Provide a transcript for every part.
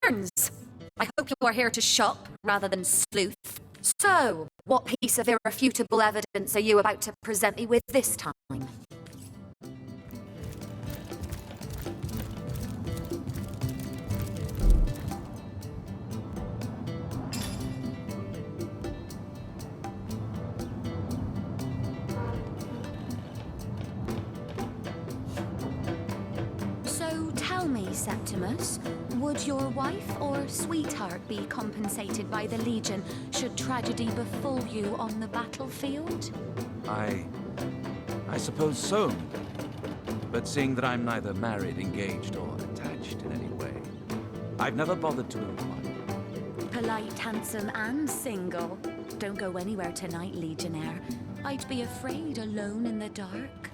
Burns! I hope you are here to shop rather than sleuth. So, what piece of irrefutable evidence are you about to present me with this time? So tell me, Septimus, would your wife or sweetheart be compensated by the Legion should tragedy befall you on the battlefield? I suppose so. But seeing that I'm neither married, engaged, or attached in any way, I've never bothered to inquire. Polite, handsome, and single. Don't go anywhere tonight, Legionnaire. I'd be afraid alone in the dark.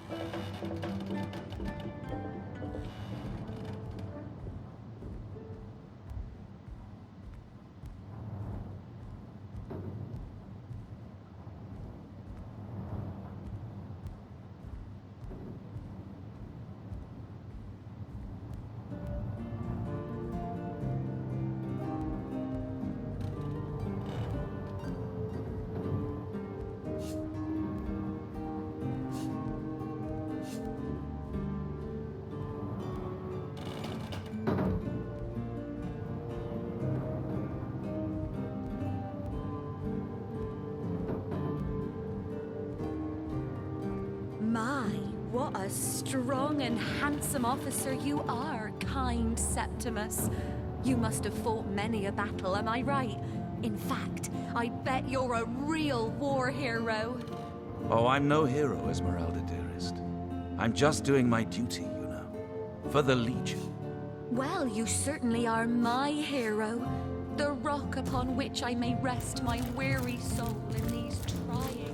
My, what a strong and handsome officer you are, kind Septimus. You must have fought many a battle, am I right? In fact, I bet you're a real war hero. Oh, I'm no hero, Esmeralda, dearest. I'm just doing my duty, you know. For the Legion. Well, you certainly are my hero. The rock upon which I may rest my weary soul in these trying...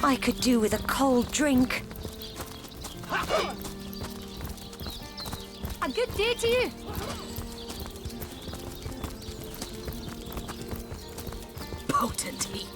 I could do with a cold drink. A good day to you. Potent heat.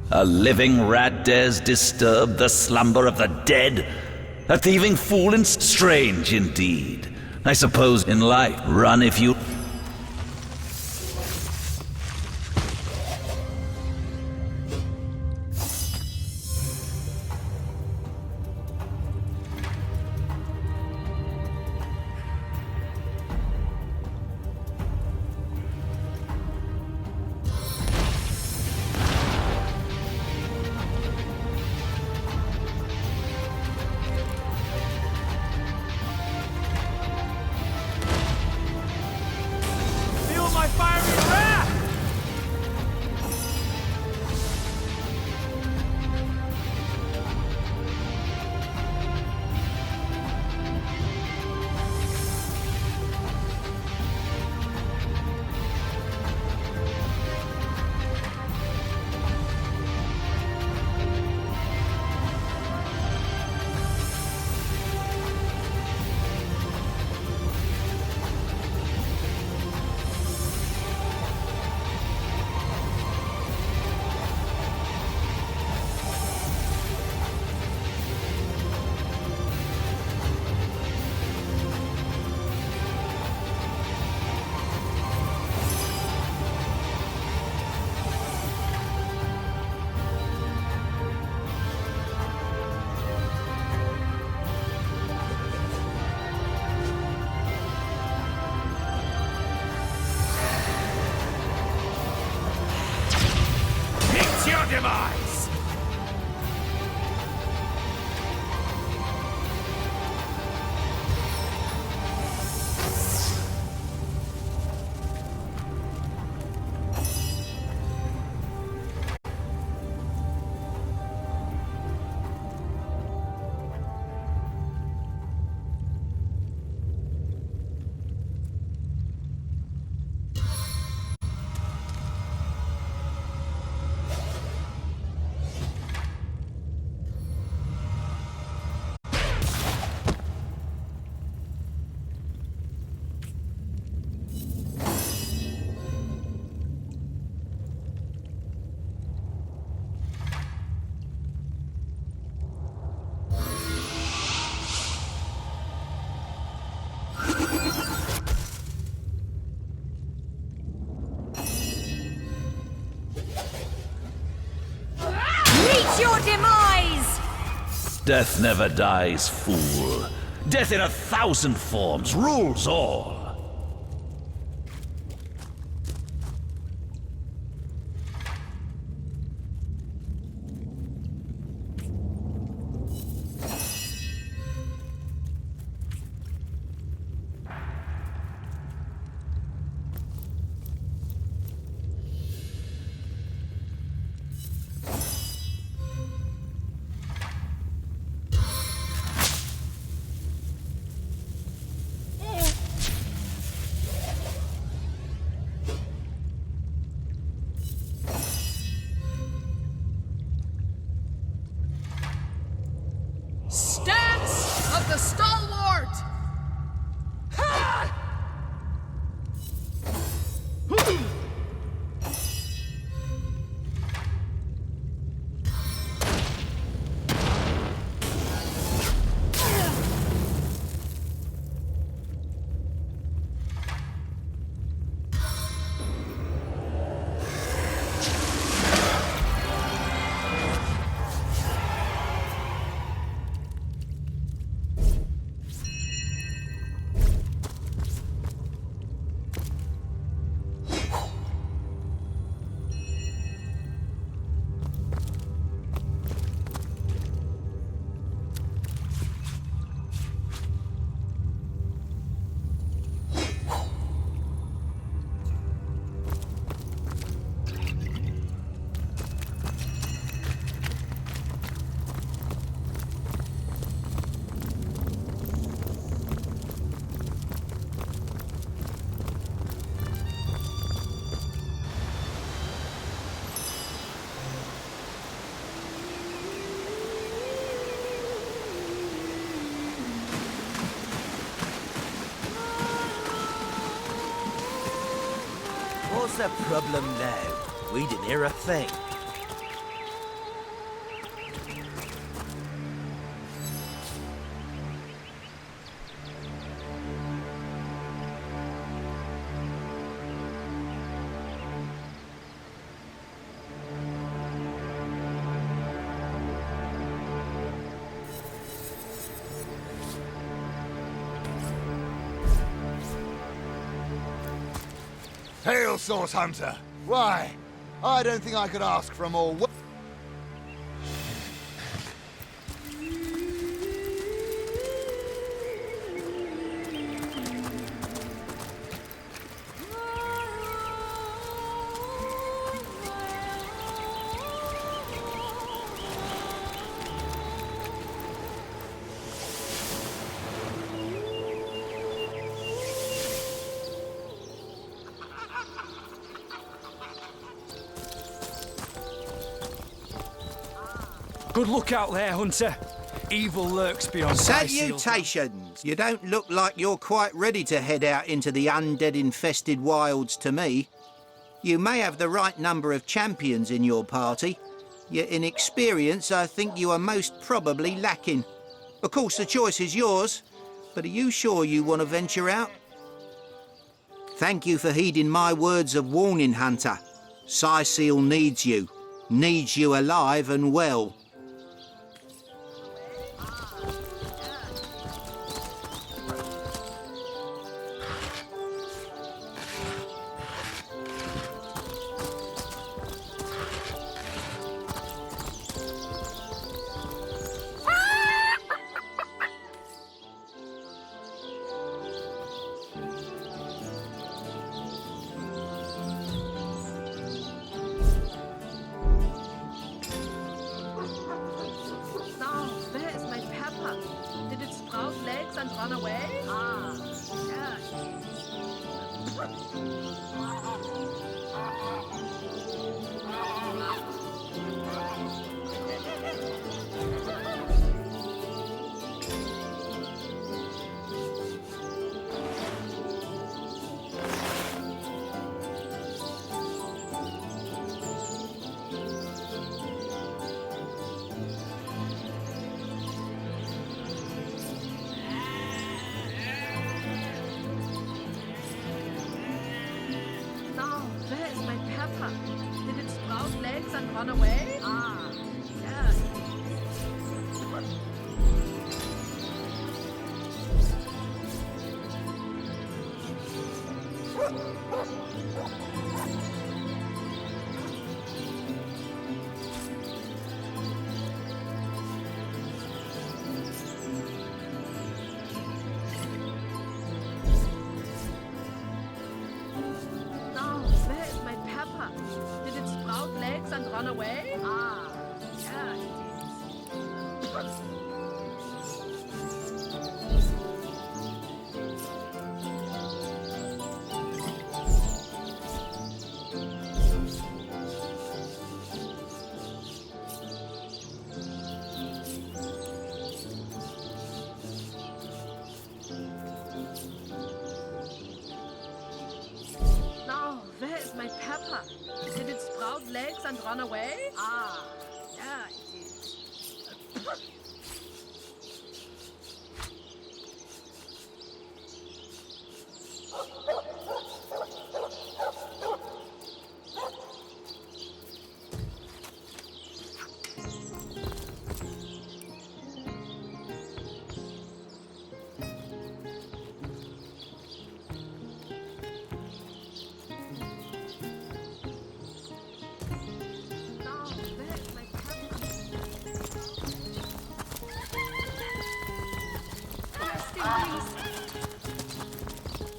A living rat dares disturb the slumber of the dead? A thieving fool and strange indeed. I suppose in life, run if you... Feel my fiery wrath! Your demise! Meet your demise! Death never dies, fool. Death in 1,000 forms rules all. Stance of the stalwart! Ha! What's the problem now? We didn't hear a thing. Hail, Source Hunter. Why? I don't think I could ask for a more... Good luck out there, Hunter. Evil lurks beyond Icefield. Salutations! You don't look like you're quite ready to head out into the undead-infested wilds to me. You may have the right number of champions in your party, yet in experience I think you are most probably lacking. Of course, the choice is yours, but are you sure you want to venture out? Thank you for heeding my words of warning, Hunter. Seal needs you alive and well. And run away? Ah, yeah. Did it sprout legs and run away? Ah, yeah. Did it sprout legs and run away? Ah, yeah, it did. Now, where is my pepper? Did it sprout legs and run away? Ah, yeah, it did.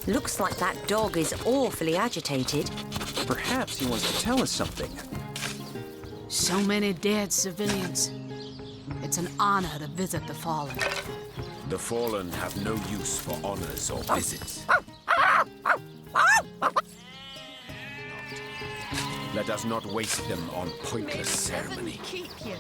Looks like that dog is awfully agitated. Perhaps he wants to tell us something. So many dead civilians. It's an honor to visit the fallen. The fallen have no use for honors or visits. Let us not waste them on pointless ceremony. Keep you.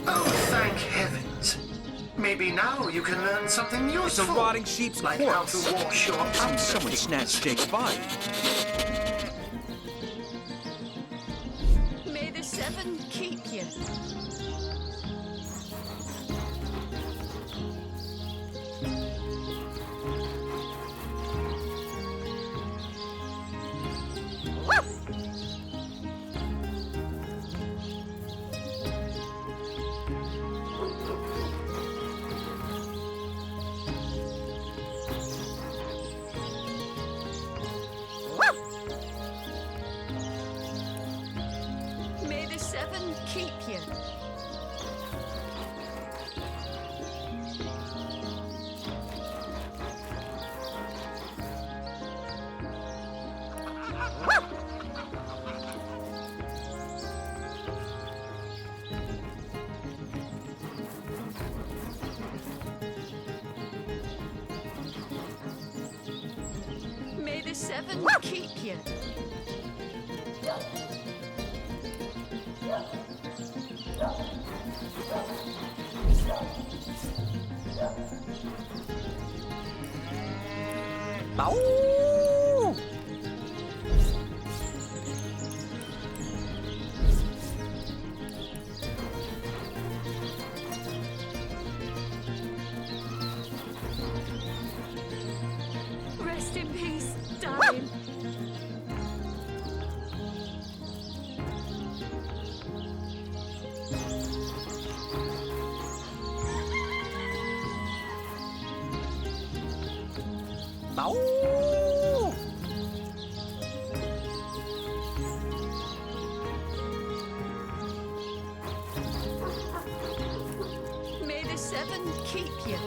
Oh, thank heavens. Maybe now you can learn something useful. It's a rotting sheep's like corpse. how to wash your Seems someone snatched Jake's body. May the seven keep you. seven keep you. Oh! Rest in peace, darling. Oh! May the seven keep you.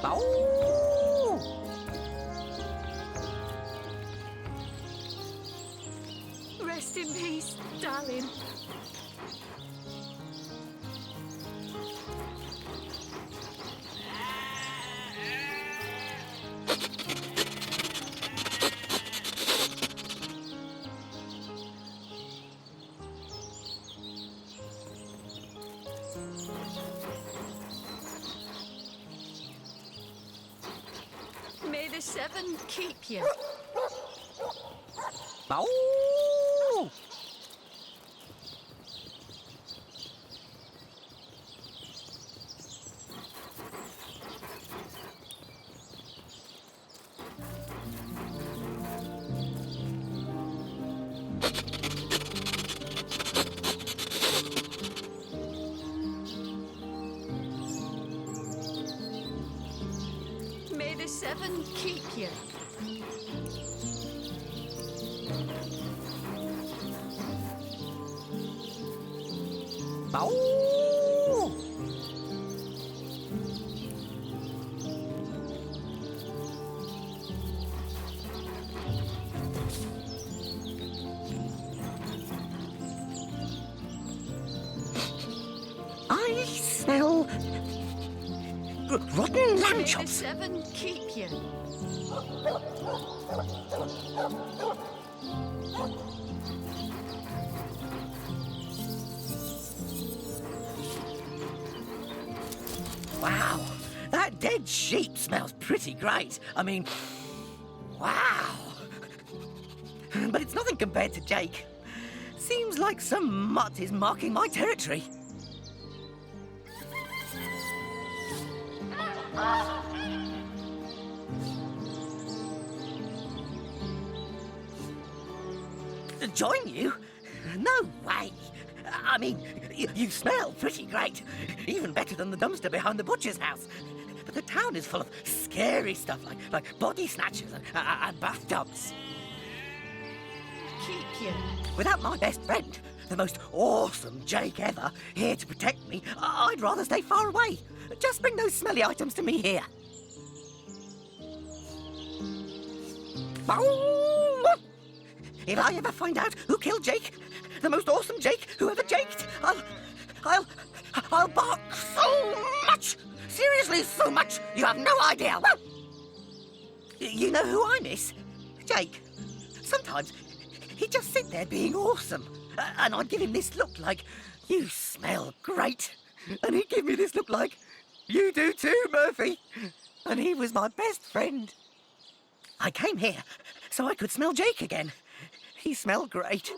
Oh! Rest in peace, darling. May the seven keep you. Oh! May the seven keep you. Oh! I smell rotten lamb May the chops. seven keep you. Wow, that dead sheep smells pretty great. I mean, wow. But it's nothing compared to Jake. Seems like some mutt is marking my territory. Join you? No way. I mean, you smell pretty great. Even better than the dumpster behind the butcher's house. But the town is full of scary stuff like body snatchers and bathtubs. Keep you. Without my best friend, the most awesome Jake ever, here to protect me, I'd rather stay far away. Just bring those smelly items to me here. If I ever find out who killed Jake, the most awesome Jake who ever jaked, I'll bark so much! Seriously, so much! You have no idea! You know who I miss? Jake. Sometimes he'd just sit there being awesome, and I'd give him this look like, you smell great. And he'd give me this look like, you do too, Murphy. And he was my best friend. I came here so I could smell Jake again. He smelled great.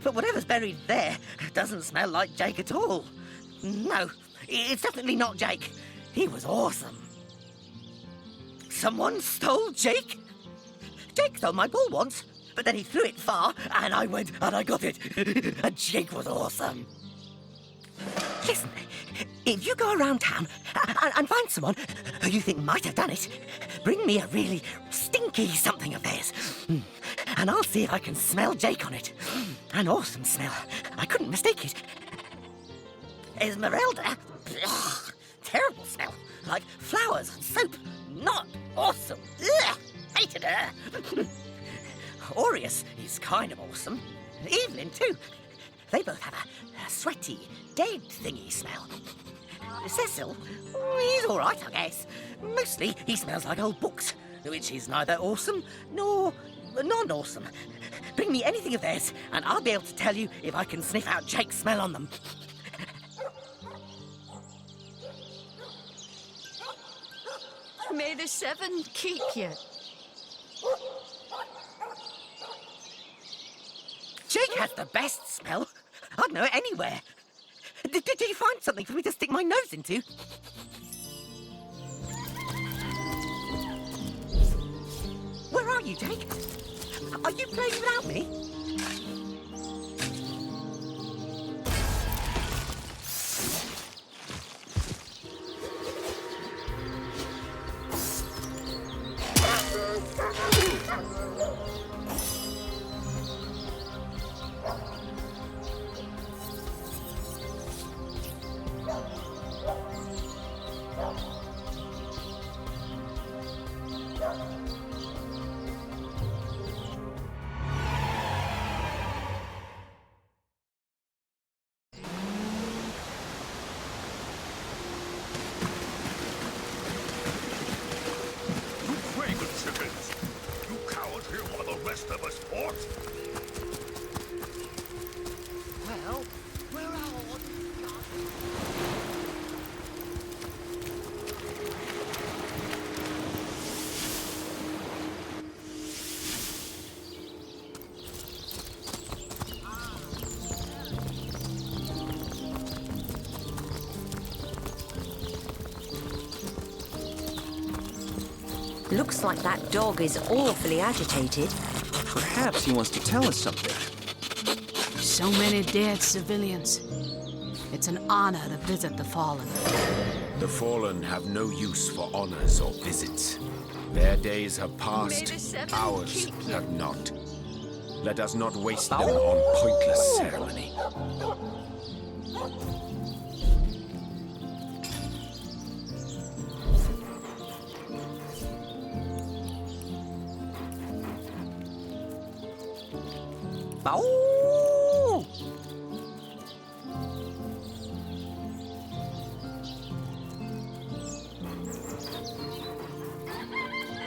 But whatever's buried there doesn't smell like Jake at all. No, it's definitely not Jake. He was awesome. Someone stole Jake? Jake stole my ball once, but then he threw it far, and I went and I got it. And Jake was awesome. Listen, if you go around town and find someone who you think might have done it, bring me a really stinky something of theirs. And I'll see if I can smell Jake on it. An awesome smell. I couldn't mistake it. Esmeralda? Ugh, terrible smell. Like flowers and soap. Not awesome. Ugh. hated her. Aureus is kind of awesome. Evelyn, too. They both have a sweaty, dead thingy smell. Cecil, he's all right, I guess. Mostly he smells like old books, which is neither awesome nor non-awesome. Bring me anything of theirs, and I'll be able to tell you if I can sniff out Jake's smell on them. May the seven keep you. Jake has the best smell. I'd know it anywhere. Did you find something for me to stick my nose into? Where are you, Jake? Are you playing without me? Looks like that dog is awfully agitated. Perhaps he wants to tell us something. So many dead civilians. It's an honor to visit the fallen. The fallen have no use for honors or visits. Their days have passed, ours have not. Let us not waste them on pointless ceremony.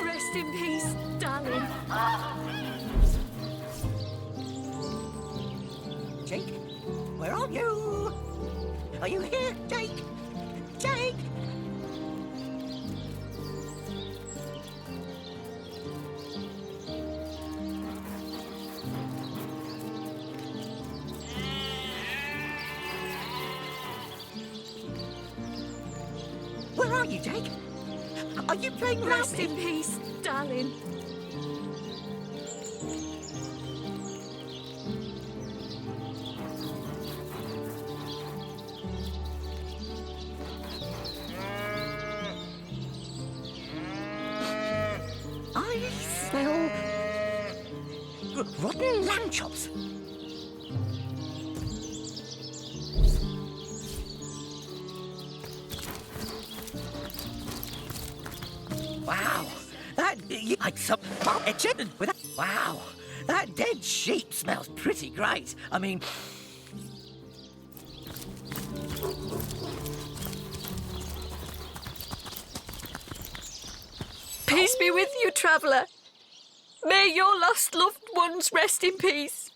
Rest in peace, darling. Jake, where are you? Are you here, Jake? Jake! Where are you, Jake? Are you playing Rest without in me? peace, darling. I smell rotten lamb chops. Wow, that like some a chicken with a, wow, that dead sheep smells pretty great. I mean, Peace be with you, traveller. May your lost loved ones rest in peace.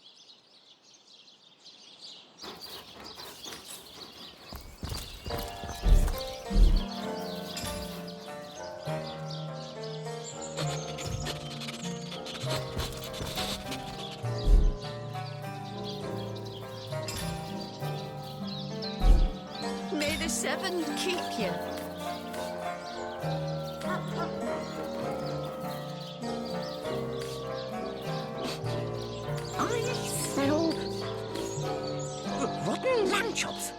May the seven keep you. I smell rotten lamb chops.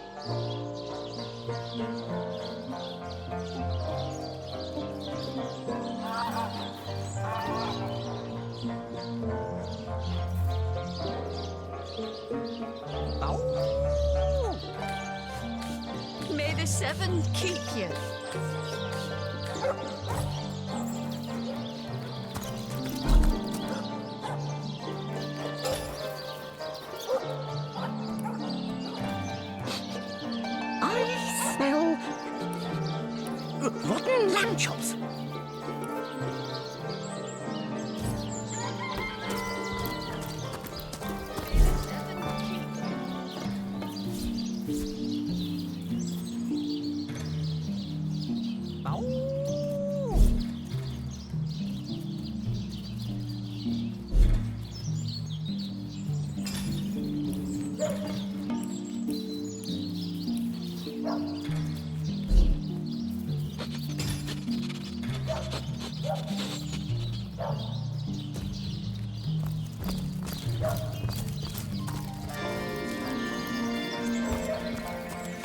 May the seven keep you. Rotten lamb chops.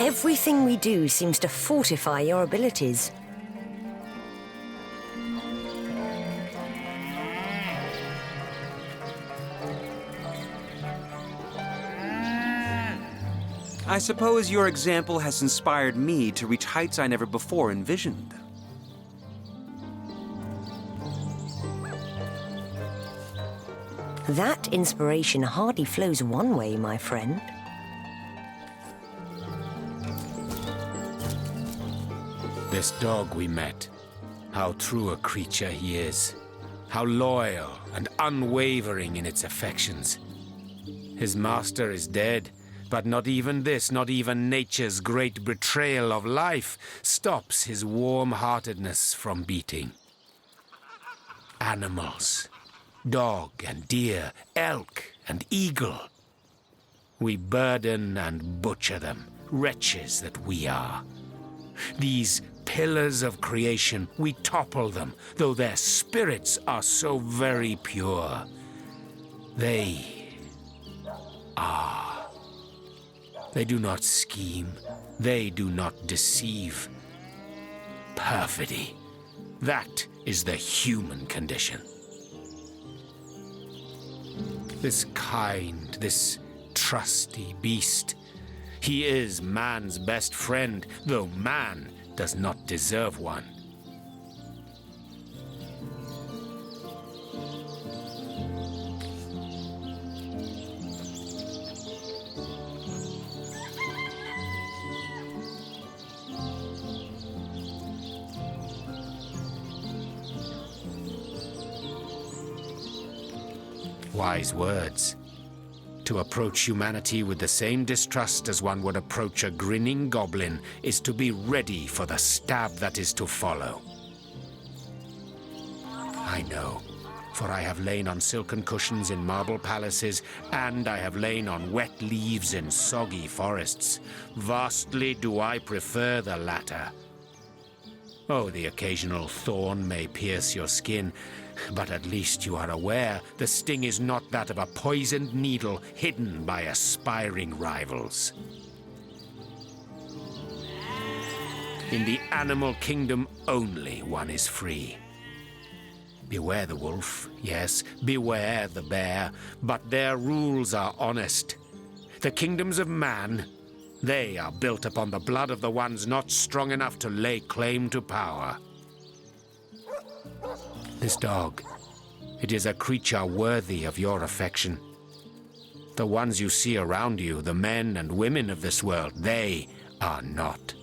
Everything we do seems to fortify your abilities. I suppose your example has inspired me to reach heights I never before envisioned. That inspiration hardly flows one way, my friend. This dog we met, how true a creature he is. How loyal and unwavering in its affections. His master is dead, but not even this, not even nature's great betrayal of life, stops his warm-heartedness from beating. Animals, dog and deer, elk and eagle. We burden and butcher them, wretches that we are. These pillars of creation, we topple them, though their spirits are so very pure. They do not scheme, they do not deceive. Perfidy, that is the human condition. This kind, this trusty beast, he is man's best friend, though man does not deserve one. Wise words. To approach humanity with the same distrust as one would approach a grinning goblin is to be ready for the stab that is to follow. I know, for I have lain on silken cushions in marble palaces, and I have lain on wet leaves in soggy forests. Vastly do I prefer the latter. Oh, the occasional thorn may pierce your skin, but at least you are aware the sting is not that of a poisoned needle hidden by aspiring rivals. In the animal kingdom only one is free. Beware the wolf, yes, beware the bear, but their rules are honest. The kingdoms of man, they are built upon the blood of the ones not strong enough to lay claim to power. This dog, it is a creature worthy of your affection. The ones you see around you, the men and women of this world, they are not.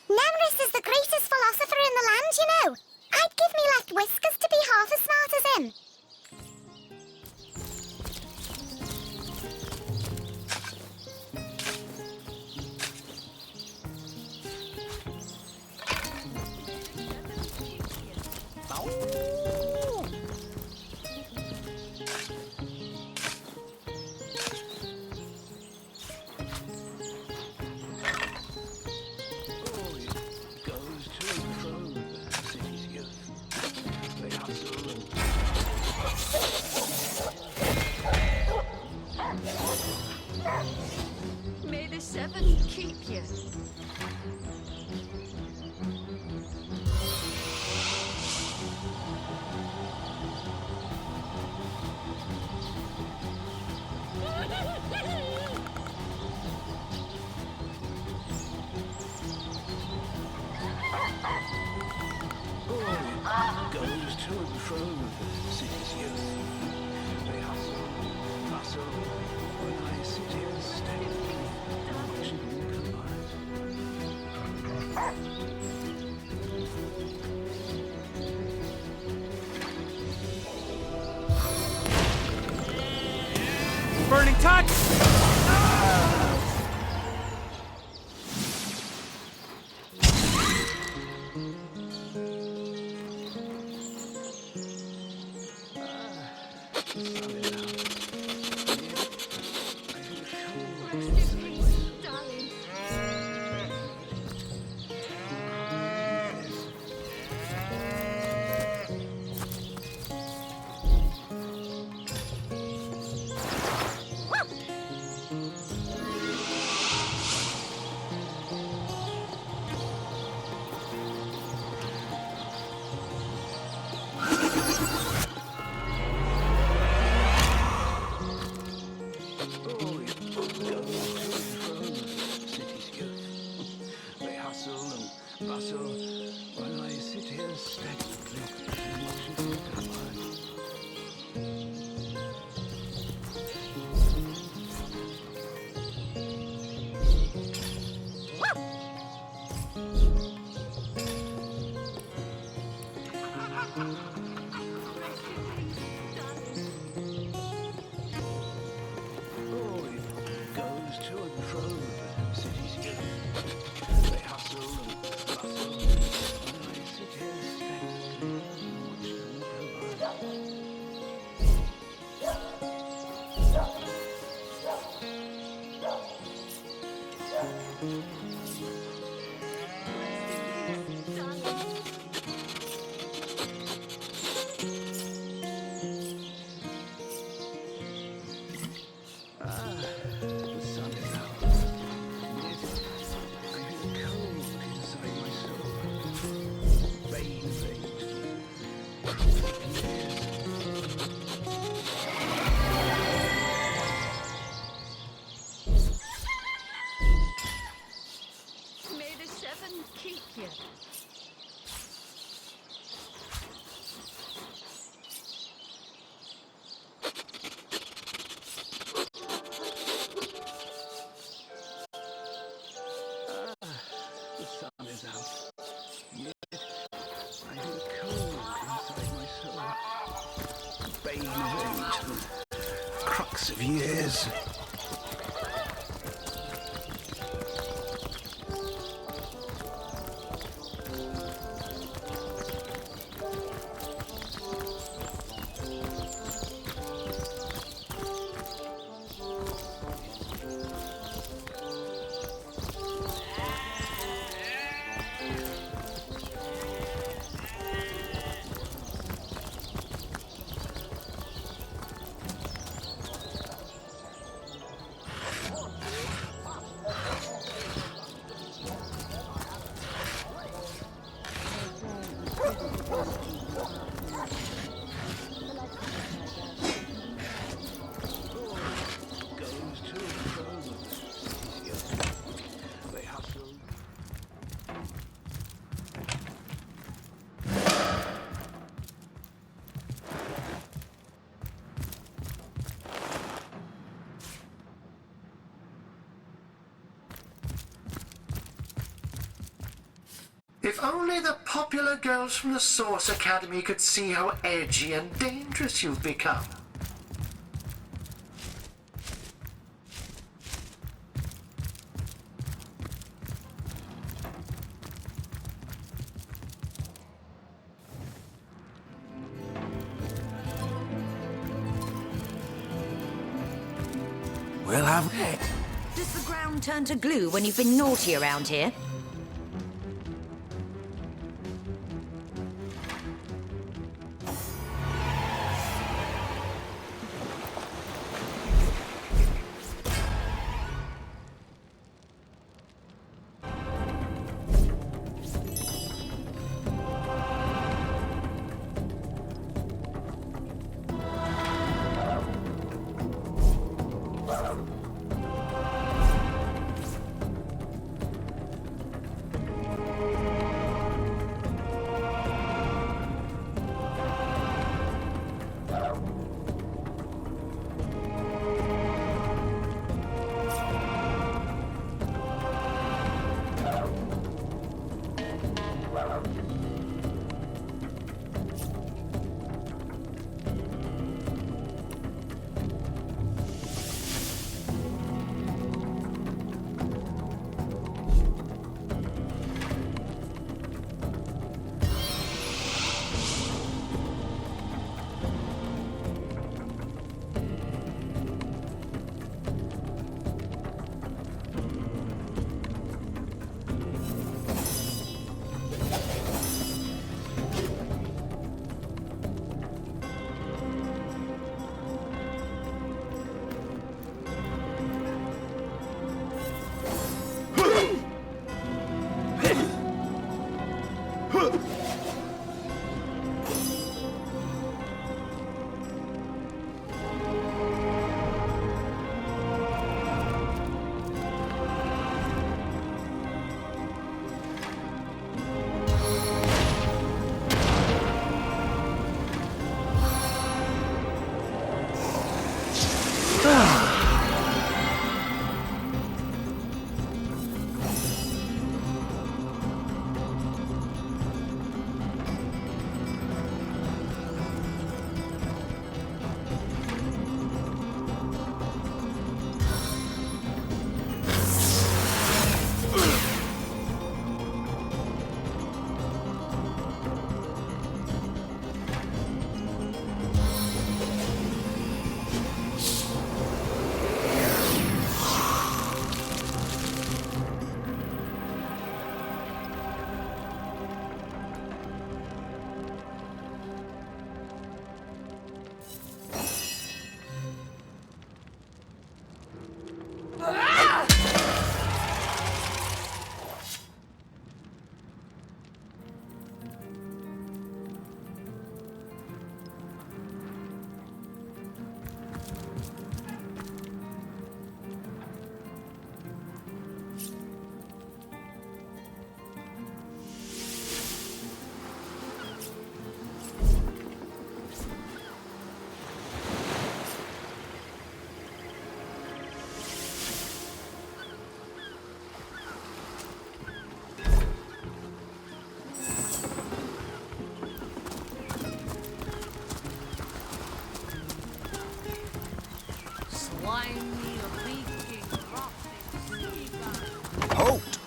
Nemrus is the greatest philosopher in the land, you know. I'd give me left whiskers to be half as smart as him. Attack! May the seven keep you. The sun is out. Yet I feel cold inside my soul. Bane of age, the crux of years. If only the popular girls from the Source Academy could see how edgy and dangerous you've become. We'll have... Does the ground turn to glue when you've been naughty around here? Slimy, reeking, rotting seagull. Halt!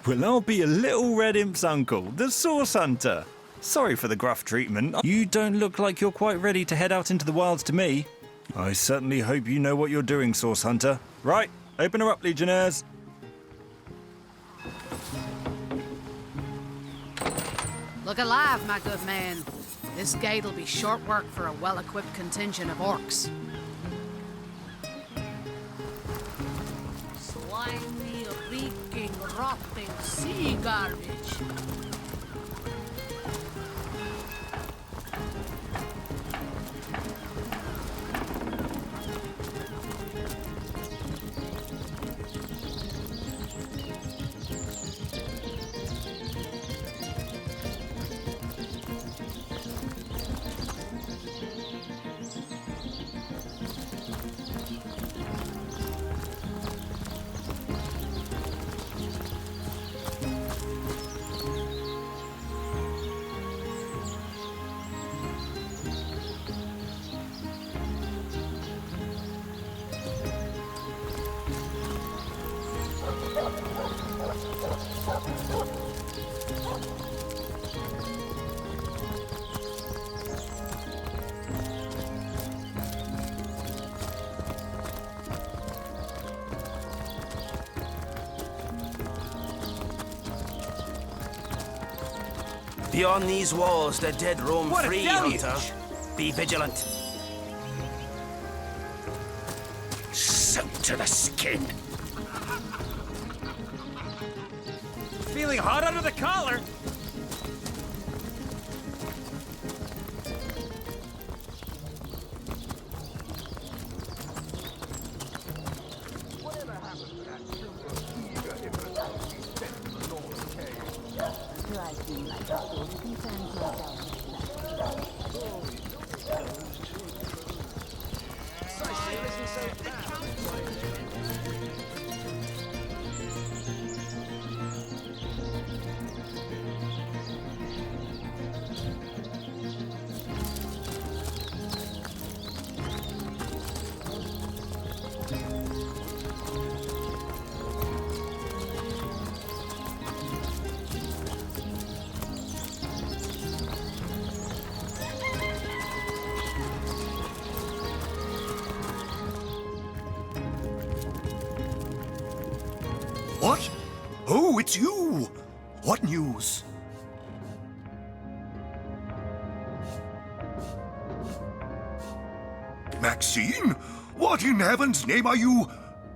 Well, I'll be a little red imp's uncle, the Source Hunter. Sorry for the gruff treatment. You don't look like you're quite ready to head out into the wilds to me. I certainly hope you know what you're doing, Source Hunter. Right, open her up, Legionnaires. Look alive, my good man. This gate'll be short work for a well-equipped contingent of orcs. Slimy, reeking, rotting sea garbage. Beyond these walls, the dead roam free, Hunter. Be vigilant. Soaked to the skin. Feeling hot under the collar. What? Oh, it's you! What news? Maxine? What in heaven's name are you?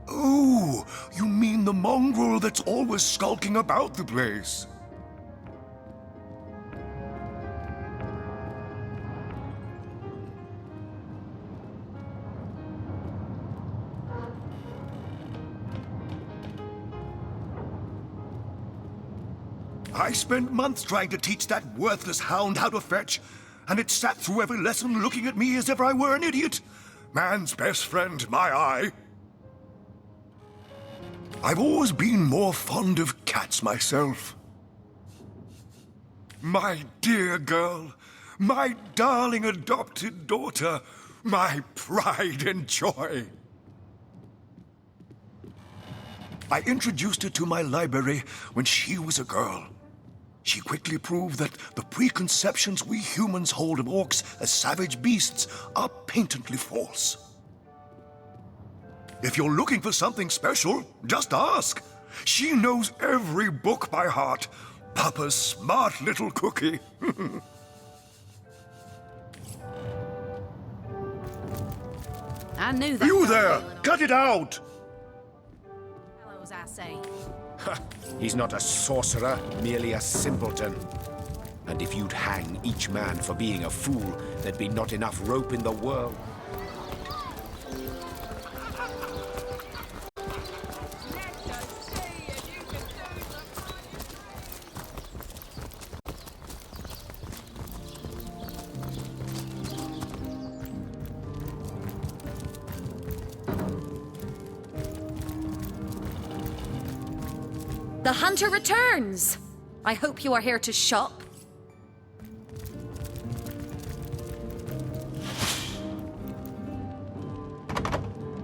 Oh, you mean the mongrel that's always skulking about the place. I spent months trying to teach that worthless hound how to fetch, and it sat through every lesson looking at me as if I were an idiot. Man's best friend, my eye. I've always been more fond of cats myself. My dear girl, my darling adopted daughter, my pride and joy. I introduced her to my library when she was a girl. She quickly proved that the preconceptions we humans hold of orcs as savage beasts are patently false. If you're looking for something special, just ask. She knows every book by heart. Papa's smart little cookie. I knew that. You there! Cut it out! Fellows, I say. He's not a sorcerer, merely a simpleton. And if you'd hang each man for being a fool, there'd be not enough rope in the world. The hunter returns! I hope you are here to shop.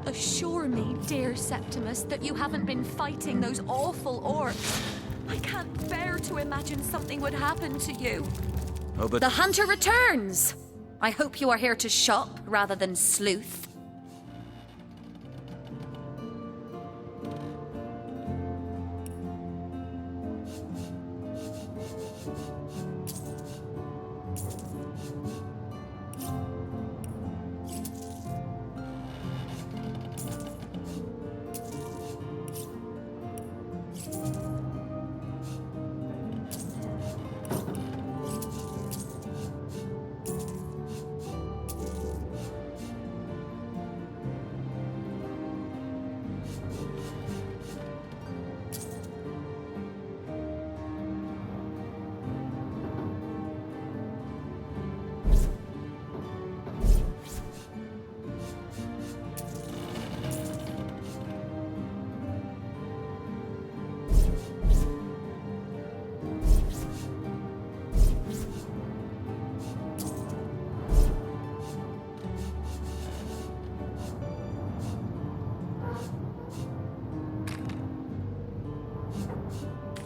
Assure me, dear Septimus, that you haven't been fighting those awful orcs. I can't bear to imagine something would happen to you. Oh, but... The hunter returns! I hope you are here to shop rather than sleuth.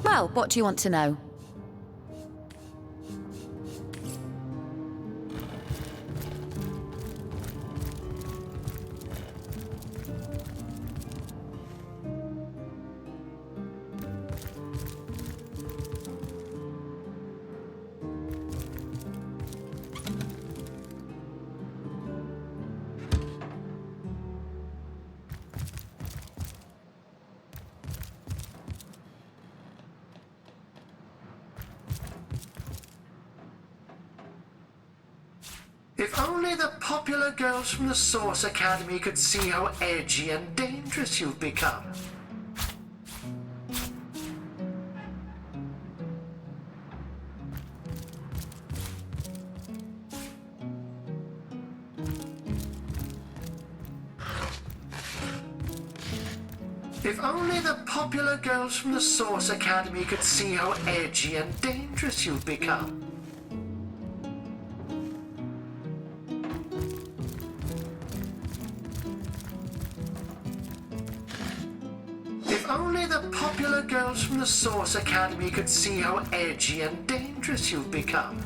Well, what do you want to know? If only the popular girls from the Source Academy could see how edgy and dangerous you've become. If only the popular girls from the Source Academy could see how edgy and dangerous you've become. If only the popular girls from the Source Academy could see how edgy and dangerous you've become.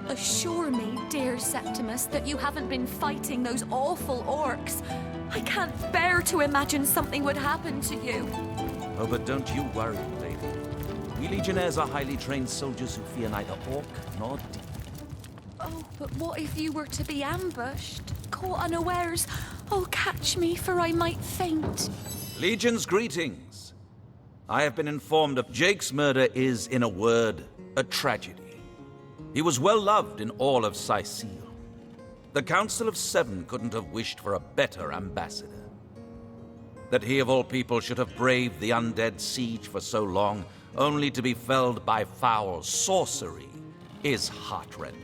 Assure me, dear Septimus, that you haven't been fighting those awful orcs. I can't bear to imagine something would happen to you. Oh, but don't you worry, lady. We legionnaires are highly trained soldiers who fear neither orc nor demon. Oh, but what if you were to be ambushed, caught unawares? Oh, catch me, for I might faint. Legion's greetings. I have been informed of Jake's murder is, in a word, a tragedy. He was well loved in all of Sicile. The Council of Seven couldn't have wished for a better ambassador. That he of all people should have braved the undead siege for so long, only to be felled by foul sorcery, is heartrending.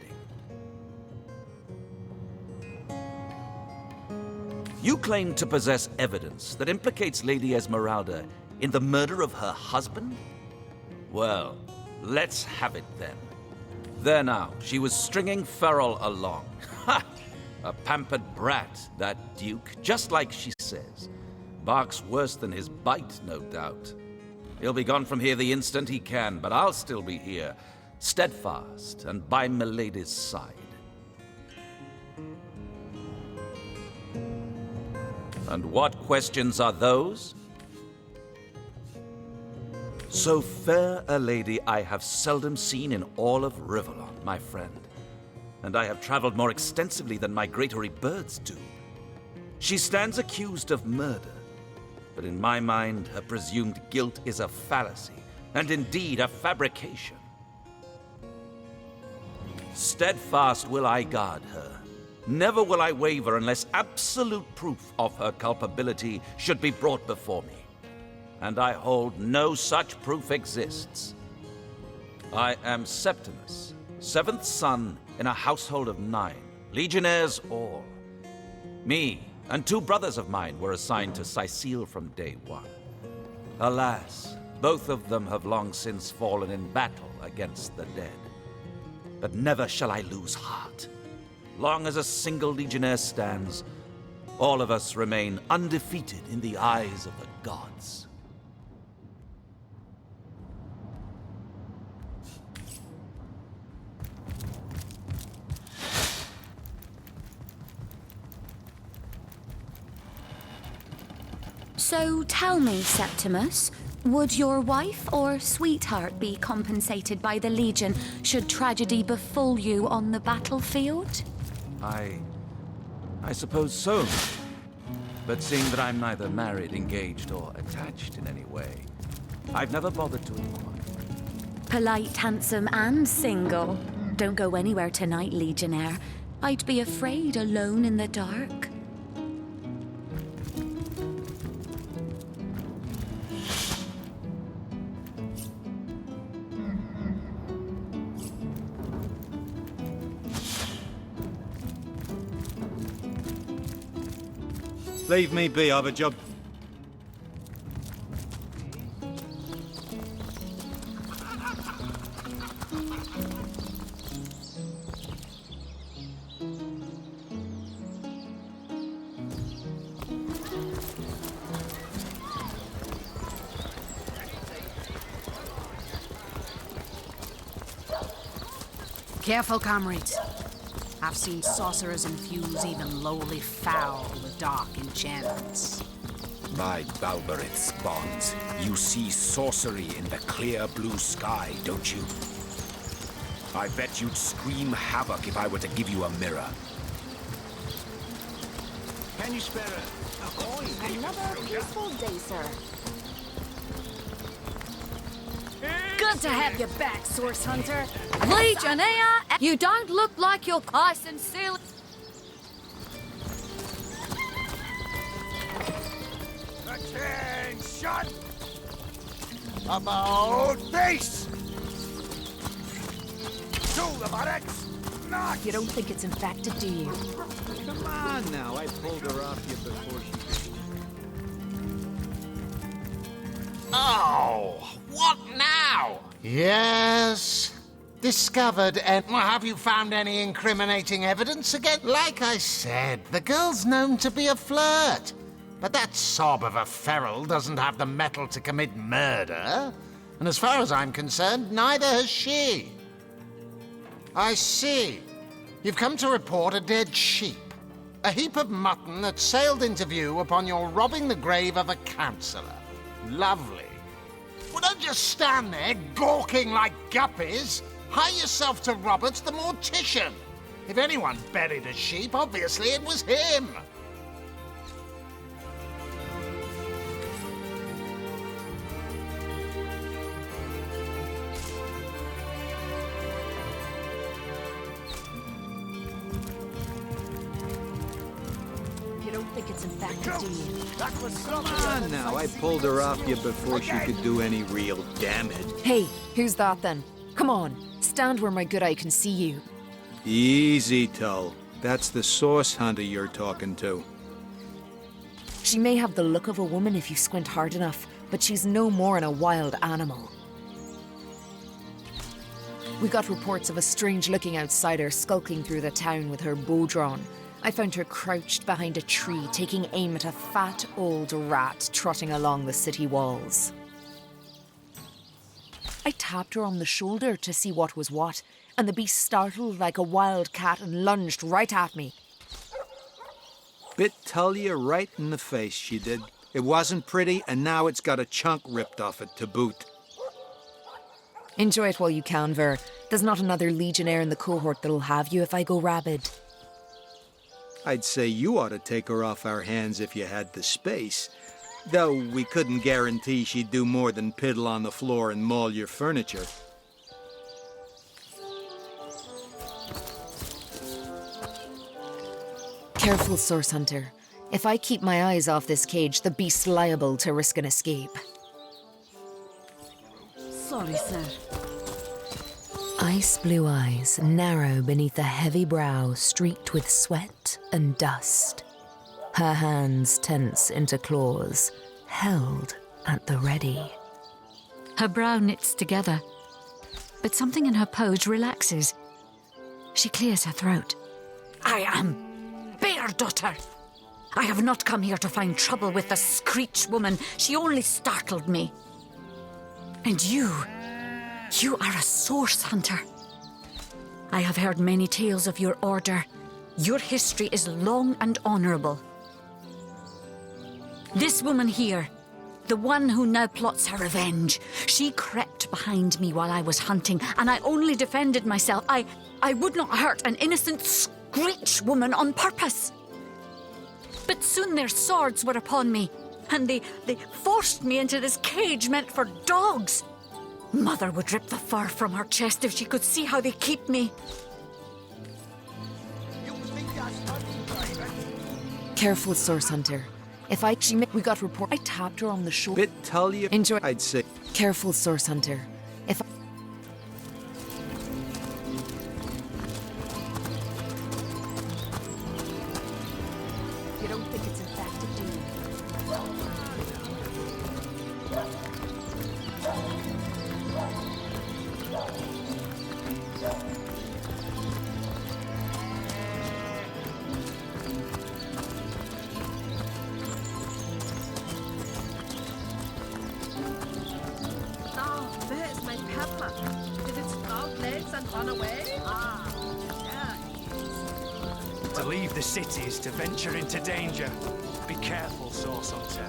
You claim to possess evidence that implicates Lady Esmeralda in the murder of her husband? Well, let's have it then. There now, she was stringing Ferrell along. Ha! A pampered brat, that Duke, just like she says. Barks worse than his bite, no doubt. He'll be gone from here the instant he can, but I'll still be here, steadfast and by Milady's side. And what questions are those? So fair a lady I have seldom seen in all of Rivellon, my friend. And I have traveled more extensively than migratory birds do. She stands accused of murder, but in my mind, her presumed guilt is a fallacy, and indeed a fabrication. Steadfast will I guard her. Never will I waver unless absolute proof of her culpability should be brought before me. And I hold no such proof exists. I am Septimus, seventh son in a household of 9, legionnaires all. Me and 2 brothers of mine were assigned to Sicile from day 1. Alas, both of them have long since fallen in battle against the dead. But never shall I lose heart. Long as a single legionnaire stands, all of us remain undefeated in the eyes of the gods. So tell me, Septimus, would your wife or sweetheart be compensated by the Legion should tragedy befall you on the battlefield? I suppose so. But seeing that I'm neither married, engaged, or attached in any way, I've never bothered to inquire. Polite, handsome, and single. Don't go anywhere tonight, Legionnaire. I'd be afraid alone in the dark. Leave me be, I've a job. Careful, comrades. I've seen sorcerers infuse even lowly fowl with dark enchantments. My Balberith's bonds, you see sorcery in the clear blue sky, don't you? I bet you'd scream havoc if I were to give you a mirror. Can you spare a coin? Another peaceful day, sir. Good to have you back, Source Hunter. Legionnaire, you don't look like you're quite sincerely... Attention! About face! To the buttocks! Not! You don't think it's infected, do you? Come on now, I pulled her off you before she... Oh, what now? Yes. Discovered and have you found any incriminating evidence again? Like I said, the girl's known to be a flirt. But that sob of a feral doesn't have the mettle to commit murder. And as far as I'm concerned, neither has she. I see. You've come to report a dead sheep. A heap of mutton that sailed into view upon your robbing the grave of a councillor. Lovely. Well, don't just stand there gawking like guppies. Hie yourself to Roberts the mortician. If anyone buried a sheep, obviously it was him. You don't think it's infected, do you? Come on now, I pulled her off you before she could do any real damage. Hey, who's that then? Come on, stand where my good eye can see you. Easy, Tull. That's the Source Hunter you're talking to. She may have the look of a woman if you squint hard enough, but she's no more than a wild animal. We got reports of a strange-looking outsider skulking through the town with her bow drawn. I found her crouched behind a tree, taking aim at a fat old rat trotting along the city walls. I tapped her on the shoulder to see what was what, and the beast startled like a wild cat and lunged right at me. Bit Tull you right in the face, she did. It wasn't pretty, and now it's got a chunk ripped off it to boot. Enjoy it while you can, Ver. There's not another legionnaire in the cohort that'll have you if I go rabid. I'd say you ought to take her off our hands if you had the space. Though we couldn't guarantee she'd do more than piddle on the floor and maul your furniture. Careful, Source Hunter. If I keep my eyes off this cage, the beast's liable to risk an escape. Sorry, sir. Ice blue eyes, narrow beneath a heavy brow streaked with sweat and dust. Her hands tense into claws, held at the ready. Her brow knits together, but something in her pose relaxes. She clears her throat. I am Bear Daughter. I have not come here to find trouble with the Screech woman. She only startled me. And you are a Source Hunter. I have heard many tales of your order. Your history is long and honorable. This woman here, the one who now plots her revenge, she crept behind me while I was hunting, and I only defended myself. I would not hurt an innocent Screech woman on purpose. But soon their swords were upon me, and they forced me into this cage meant for dogs. Mother would rip the fur from her chest if she could see how they keep me. Careful, Source Hunter. We got report. I tapped her on the shoulder. Bit Tully, Enjoy. I'd say. Careful, Source Hunter. You don't think it's effective, do you? Now, where is my pepper? Did it sprout legs and run away? Ah, there it is. To leave the cities to venture into danger. Be careful, Source Hunter.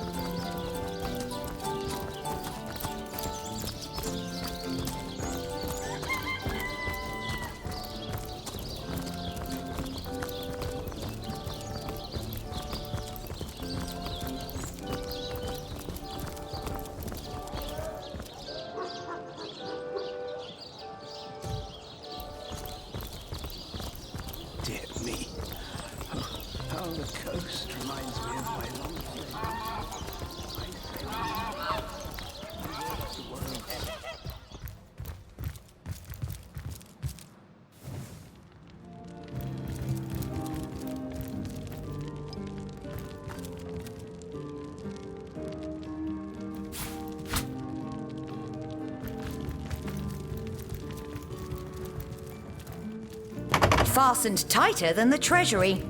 Dear me. How the coast reminds me of my long Fastened tighter than the treasury.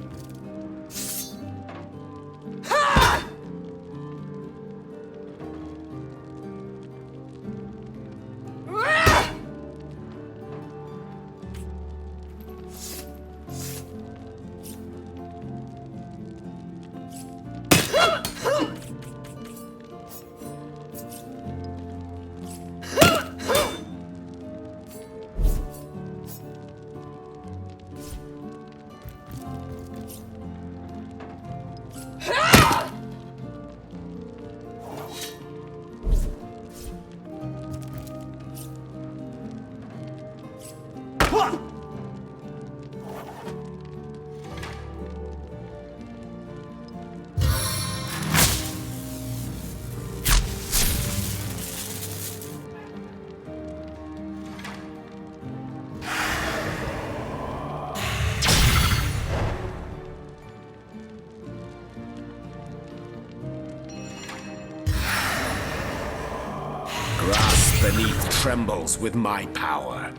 Grass beneath trembles with my power.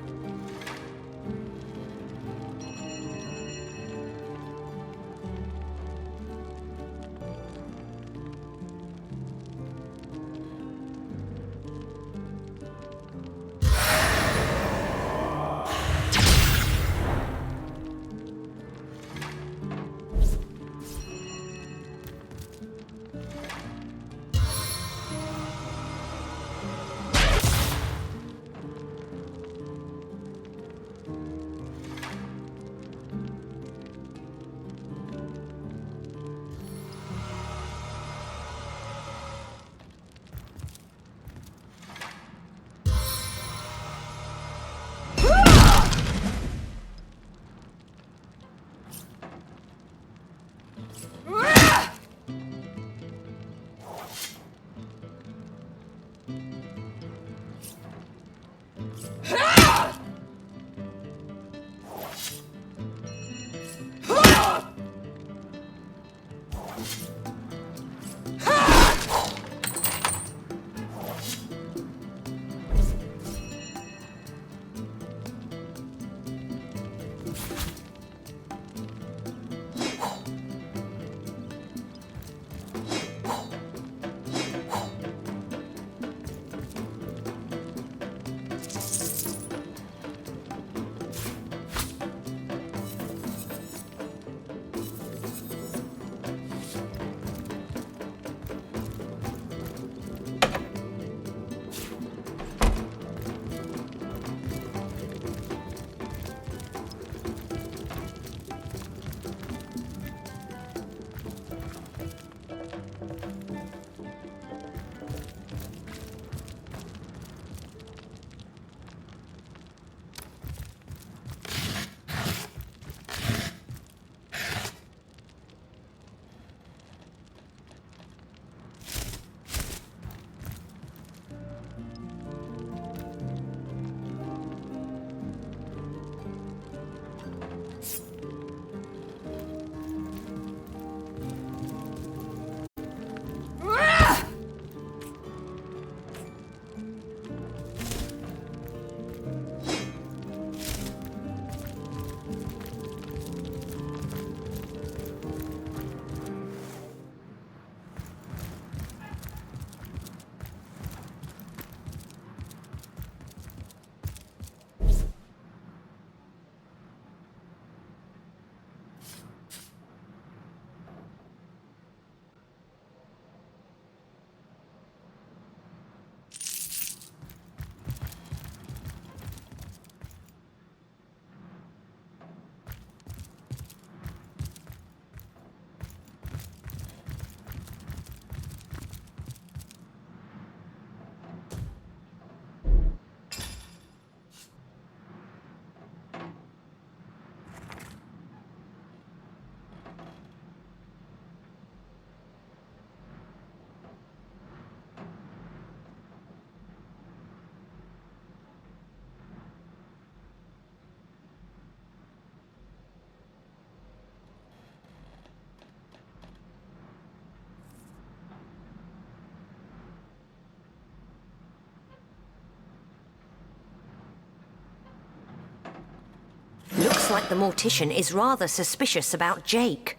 Looks like the mortician is rather suspicious about Jake.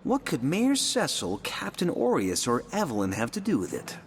What could Mayor Cecil, Captain Aureus, or Evelyn have to do with it?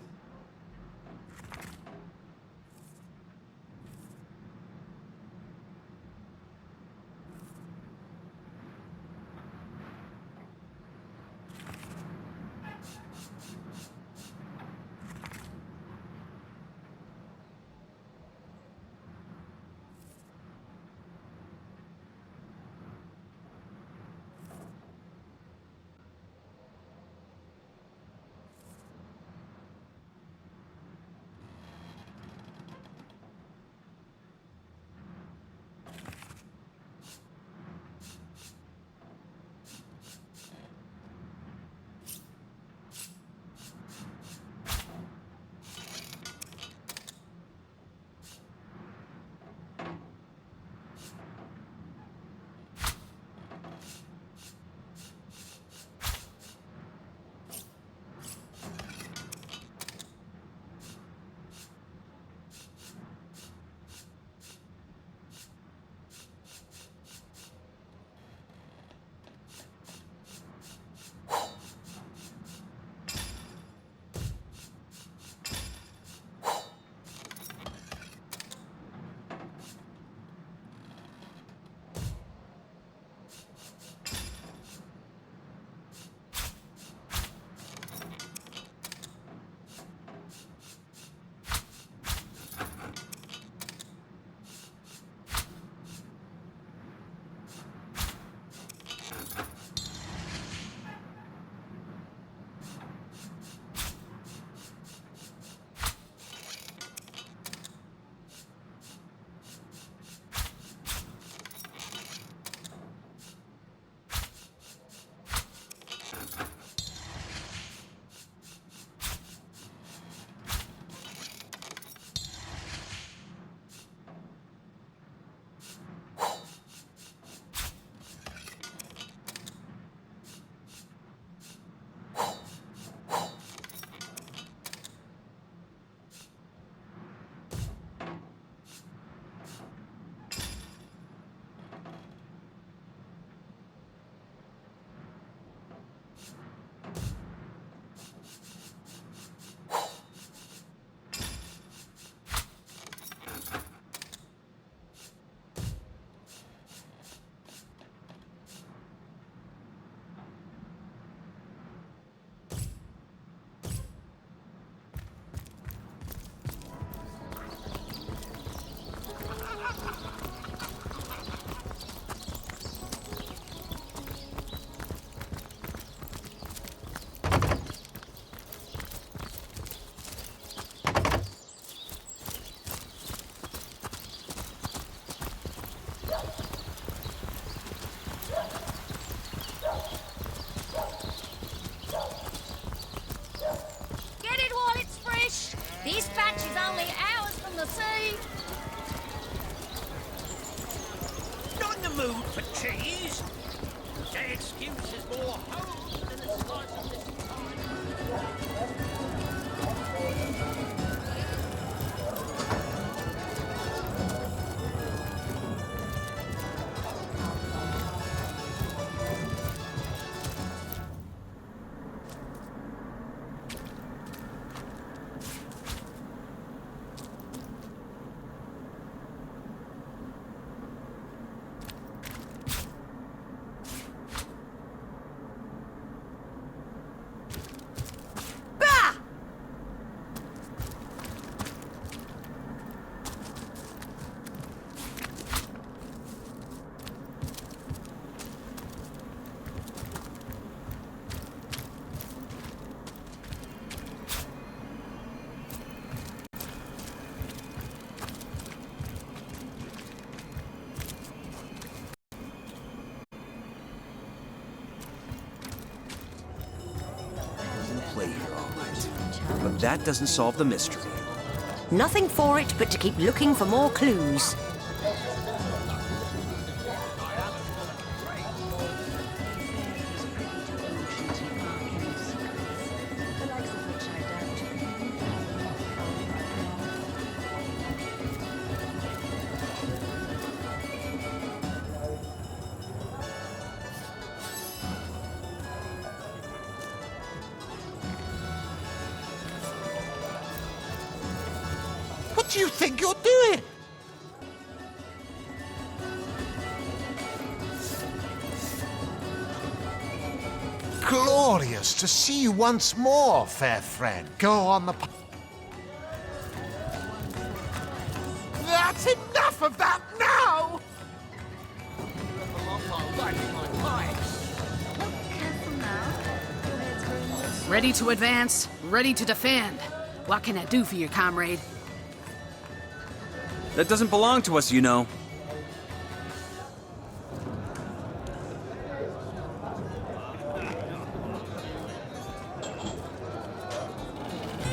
Food for cheese? The excuse is more home than a slice of this Play here, all right. But that doesn't solve the mystery. Nothing for it but to keep looking for more clues. What do you think you're doing? Glorious to see you once more, fair friend. Go on the... That's enough of that now! Ready to advance, ready to defend. What can I do for you, comrade? That doesn't belong to us, you know.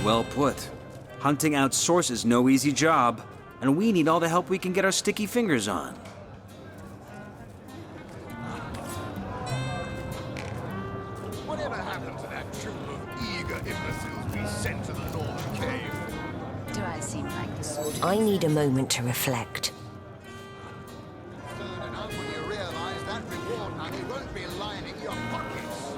Well put. Hunting out source is no easy job, and we need all the help we can get our sticky fingers on. Whatever happened to that troop of eager imbeciles we sent to the northern cave? Do I seem like the sort of... I need a moment to reflect. Soon enough when you realize that reward money won't be lining your pockets.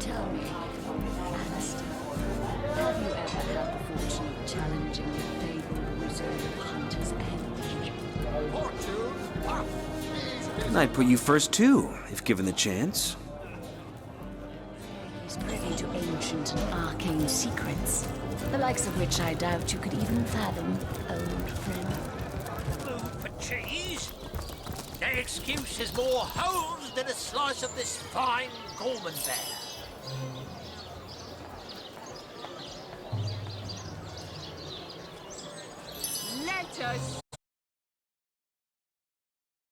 Tell me, Alistair, have you ever had the fortune of challenging the fabled wizard of Hunter's Edge? I'd put you first too, if given the chance. He's privy to ancient and arcane secrets, the likes of which I doubt you could even fathom, old friend. food for cheese? The excuse is more holes than a slice of this fine Gorman bear. Let us